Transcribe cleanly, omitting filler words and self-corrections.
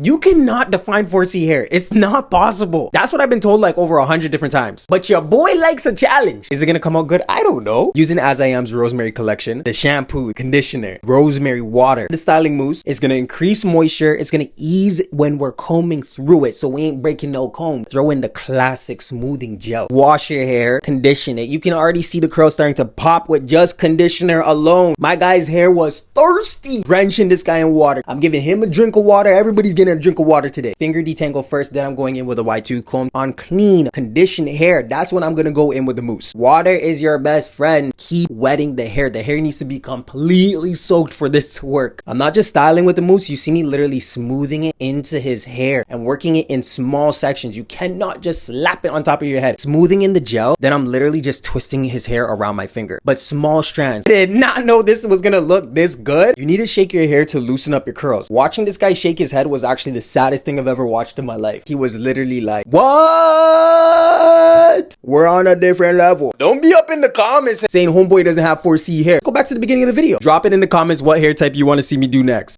You cannot define 4C hair. It's not possible. That's what I've been told like over 100 different times. But your boy likes a challenge. Is it gonna come out good? I don't know. Using As I Am's Rosemary collection, the shampoo, conditioner, Rosemary Water, the styling mousse is gonna increase moisture. It's gonna ease when we're combing through it, so we ain't breaking no comb. Throw in the classic smoothing gel. Wash your hair, condition it. You can already see the curls starting to pop with just conditioner alone. My guy's hair was thirsty. Drenching this guy in water. I'm giving him a drink of water. Everybody's getting a drink of water today. Finger detangle first, then I'm going in with a Y2 comb on clean, conditioned hair. That's when I'm gonna go in with the mousse. Water is your best friend. Keep wetting the hair. The hair needs to be completely soaked for this to work. I'm not just styling with the mousse. You see me literally smoothing it into his hair and working it in small sections. You cannot just slap it on top of your head. Smoothing in the gel, then I'm literally just twisting his hair around my finger, but small strands. I did not know this was gonna look this good. You need to shake your hair to loosen up your curls. Watching this guy shake his head was actually the saddest thing I've ever watched in my life. He was literally like, what? We're on a different level. Don't be up in the comments saying homeboy doesn't have 4C hair. Go back to the beginning of the video. Drop it in the comments what hair type you want to see me do next.